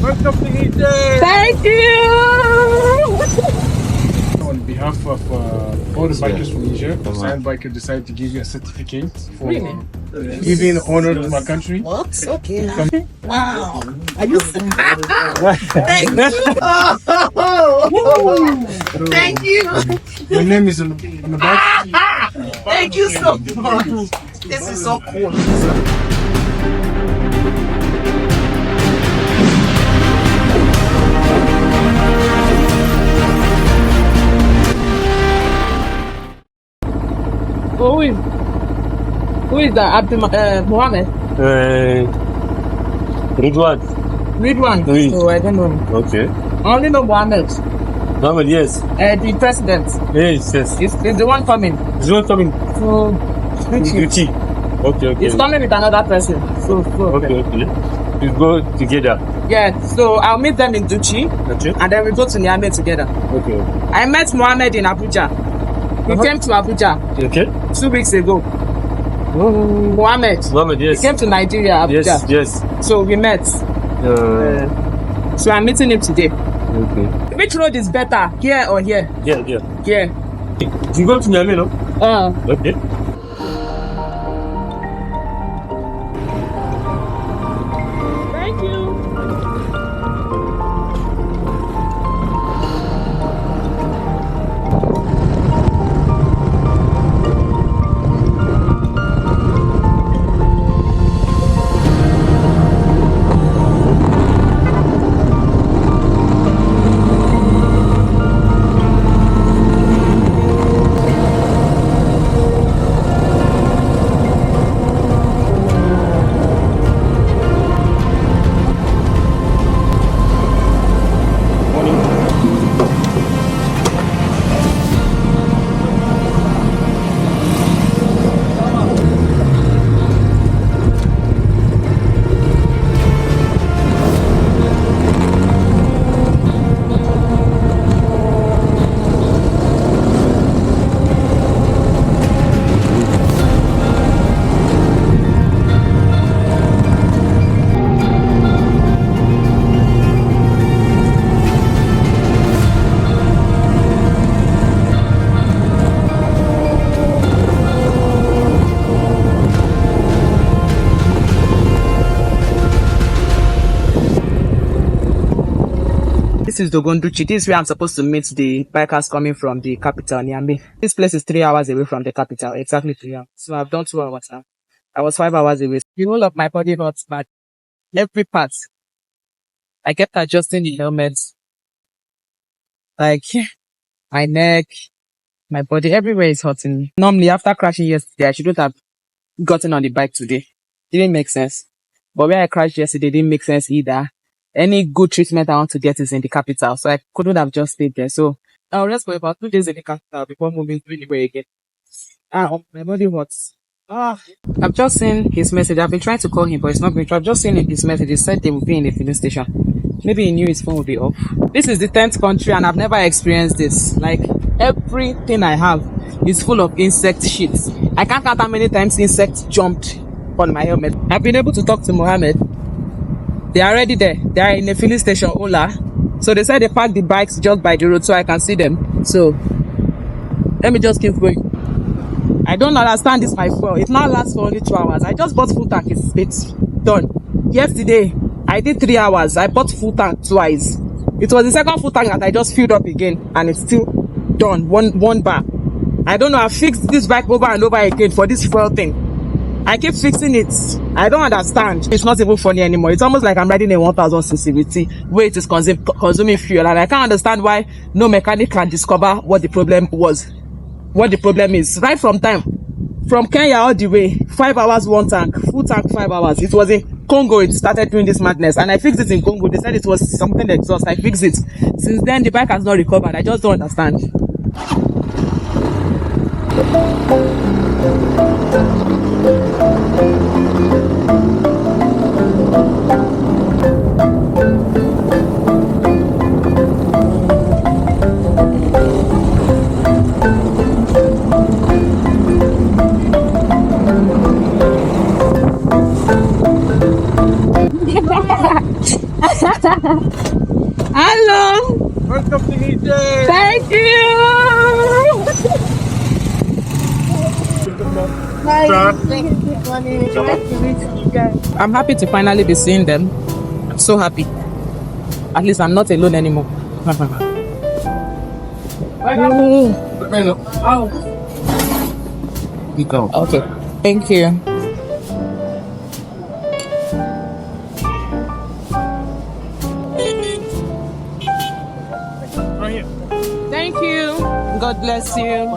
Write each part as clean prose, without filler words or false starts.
Welcome to Niger. Thank you. On behalf of all the bikers from Niger, Science Biker decided to give you a certificate for giving honor to my country. What? Okay. Wow. Are you? Thank you. Thank you. Your name is on the back. Thank you so much. This is so cool. Who is that? Mohammed? Ridwan. Ridwan? Oui. Oh, I don't know him. Okay. I only know Mohammed. Mohammed, yes. The president. Yes, yes. Is the one coming. Is the one coming? So, Gucci. Okay, okay. He's coming with another person. So Okay, okay. We go together. Yeah, so I'll meet them in Duchi. Okay. And then we go to Niamey together. Okay. I met Mohammed in Abuja. He came to Abuja Okay. 2 weeks ago. Mohammed. Mohammed, yes. He came to Nigeria, Abuja. Yes, yes. So we met. So I'm meeting him today. Okay. Which road is better, here or here? Yeah, yeah. Here. You go to Niamey, no? Okay. Thank you. This is Dogonduchi. This is where I'm supposed to meet the bikers coming from the capital, Niamey. This place is 3 hours away from the capital, exactly 3 hours. So I've done 2 hours now. I was 5 hours away. The whole of my body hurts, but every part. I kept adjusting the helmets. Like, my neck, my body, everywhere is hurting. Normally, after crashing yesterday, I shouldn't have gotten on the bike today. Didn't make sense. But where I crashed yesterday didn't make sense either. Any good treatment I want to get is in the capital, so I couldn't have just stayed there. So I'll rest for about 2 days in the capital before moving to anywhere again. My body hurts. I've just seen his message. I've been trying to call him, but it's not going through. I've just seen his message. He said they will be in the filling station. Maybe he knew his phone would be off. This is the 10th country and I've never experienced this. Like, everything I have is full of insect shit. I can't count how many times insects jumped on my helmet. I've been able to talk to Mohammed. They are already there. They are in a filling station, Ola. So they said they parked the bikes just by the road so I can see them. So let me just keep going. I don't understand this, my fuel. It now lasts for only 2 hours. I just bought full tank. It's done. Yesterday, I did 3 hours. I bought full tank twice. It was the second full tank that I just filled up again. And it's still done. One bar. I don't know. I fixed this bike over and over again for this fuel thing. I keep fixing it. I don't understand. It's not even funny anymore. It's almost like I'm riding a 1000cc with where it is consuming fuel. And I can't understand why no mechanic can discover what the problem was. What the problem is. Right from Kenya all the way. 5 hours, one tank. Full tank, 5 hours. It was in Congo it started doing this madness. And I fixed it in Congo. They said it was something exhaust. I fixed it. Since then, the bike has not recovered. I just don't understand. Hello. Welcome to Niger. Thank you. I'm happy to finally be seeing them. I'm so happy. At least I'm not alone anymore. Okay. Thank you. Thank you. God bless you.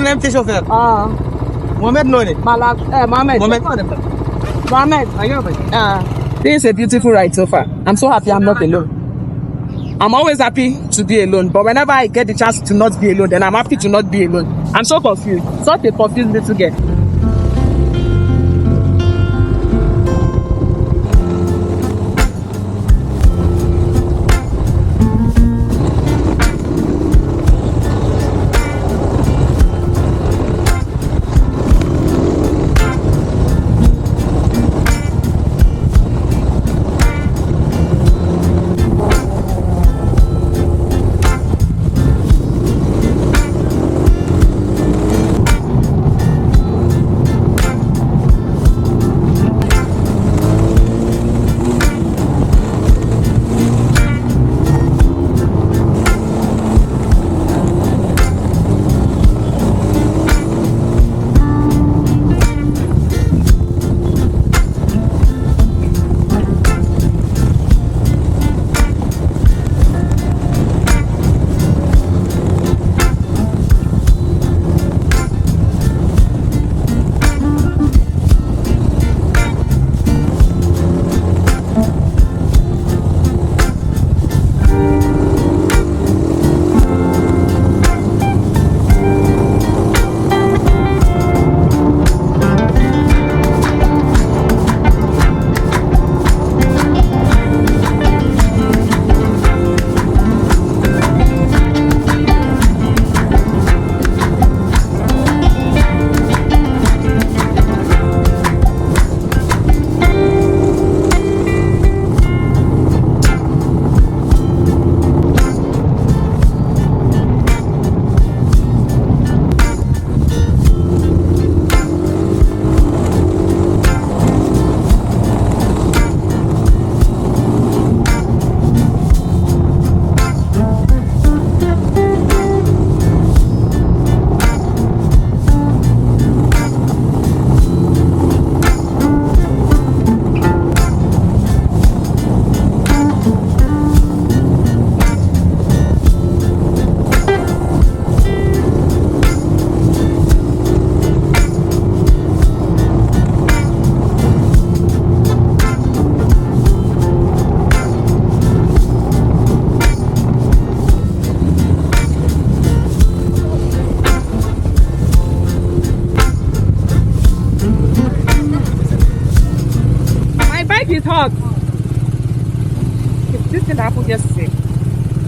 empty chauffeur. Mohamed Noni. Mohammed. This is a beautiful ride so far. I'm so happy I'm not alone. I'm always happy to be alone, but whenever I get the chance to not be alone, then I'm happy to not be alone. I'm so confused. Such a confused little girl. happened yesterday.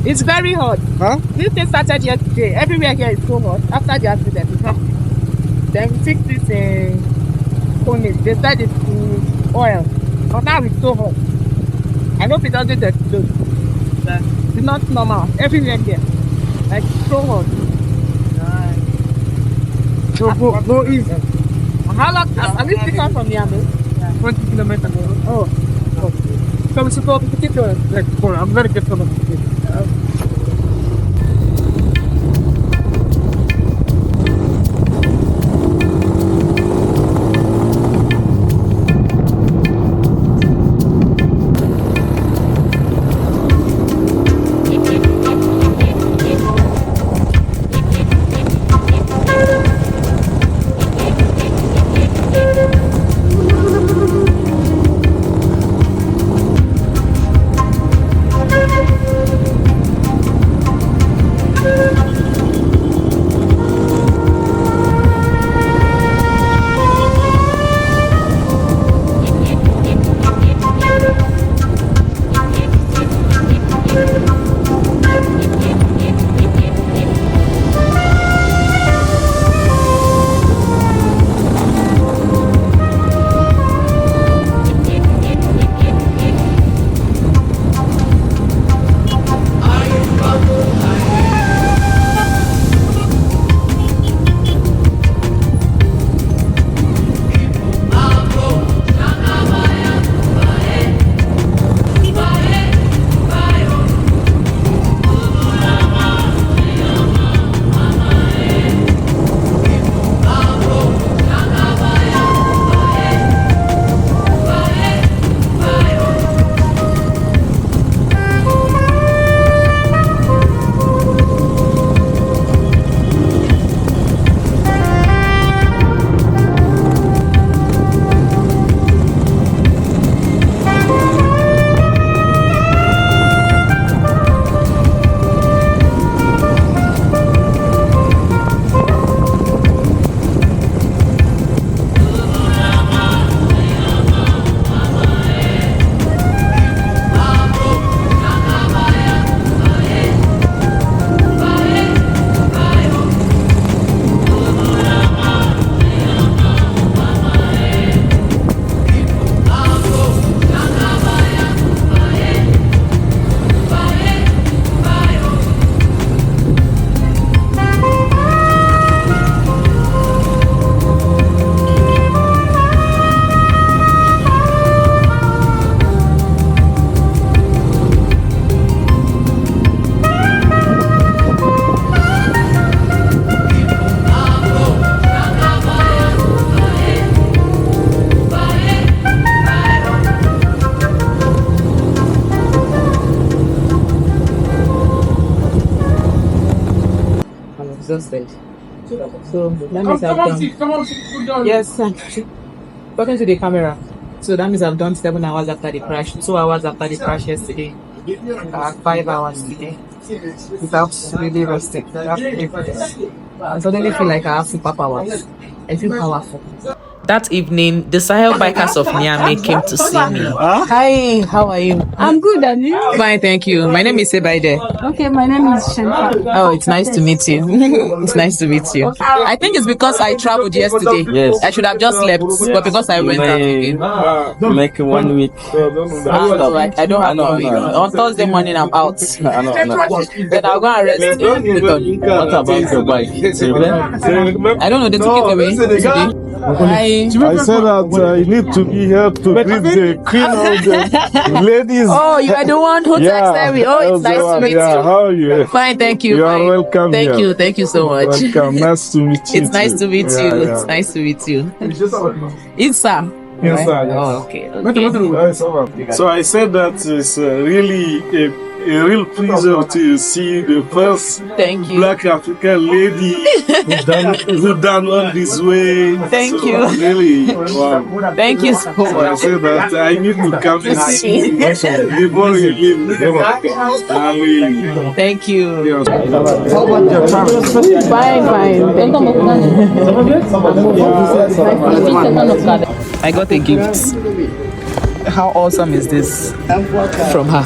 It's very hot. Huh? This thing started yesterday. Everywhere here is so hot. After the accident, it happened. Then we take this ponies. They said it's oil. But now it's so hot. I hope it doesn't explode. It's not normal. Everywhere here. Like so hot. So go easy. How long have you taken from Niamey? 20 kilometers. Oh. So we should go to the kitchen. I'm gonna get some of it. Exhausted. So that means I've done. Yes, I'm talking to the camera. So that means I've done 7 hours after the crash, 2 hours after the crash yesterday, 5 hours today, without really resting. I suddenly feel like I have superpowers. I feel powerful. That evening, the Sahel bikers of Niamey came to see me. Hi, how are you? I'm good, and you? Fine, thank you. My name is Ebaide. Okay, my name is Shanta. Oh, it's nice to meet you. It's nice to meet you. I think it's because I traveled yesterday. Yes. I should have just slept, but because I went out again. Make 1 week. I don't have 1 week. On Thursday morning, I'm out. Then I'll go and rest. What about your bike? I don't know, they took it away today. I said that you need to be here to greet the queen of the ladies. Oh, you are the one who texted me. Oh, it's nice to meet you. How are you? Fine, thank you. You are welcome. Thank you so much. Welcome. Nice to meet you. It's nice to meet you. Yeah. It's nice to meet you. Insa. Yes, sir. Yes. Oh, okay. So I said that it's really a real pleasure to see the first Thank you. black African lady who done all this way. Thank So you. Really, wow. Thank you so So I much. said that I need to come and see before you leave. Really. Thank you. Yes. I got a gift. How awesome is this from her?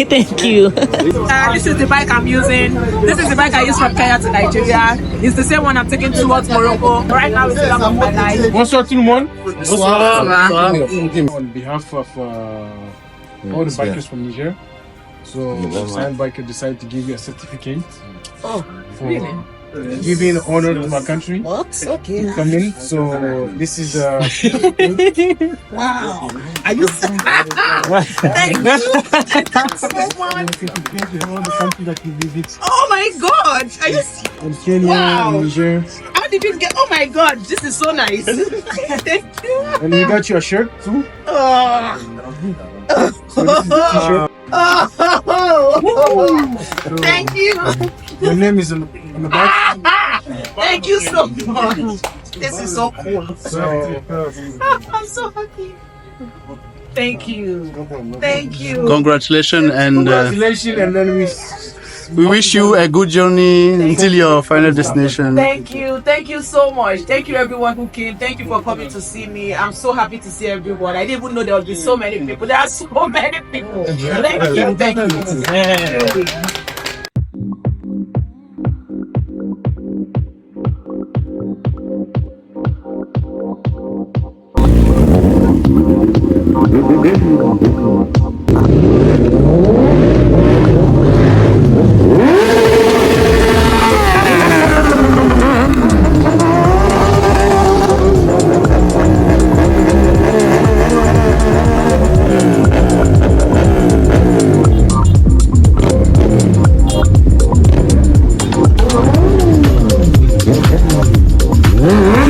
Thank you. This is the bike I'm using. This is the bike I use from Kenya to Nigeria. It's the same one I'm taking towards Morocco. Right now it's the love of my life. Bonsoir tout le monde. Bonsoir. On behalf of all the bikers from Niger, so Sand Biker decided to give you a certificate. Oh, for really? giving honor to my country. What? Okay. To come in. So this is Wow. Are you Thank you. Oh my God. Are you in Kenya, Wow. Niger. How did you get? Oh my God. This is so nice. Thank you. And we got you a shirt too. Oh. So this is the t-shirt. Thank you. Your name is on the back. Thank you so much. This is so cool. So I'm so happy. Thank you. Thank you. Congratulations, and congratulations, and then we wish you a good journey until your final destination. Thank you. Thank you so much. Thank you everyone who came. Thank you for coming to see me. I'm so happy to see everyone. I didn't even know there would be so many people. There are so many people. Thank you. Thank you. Mm-hmm.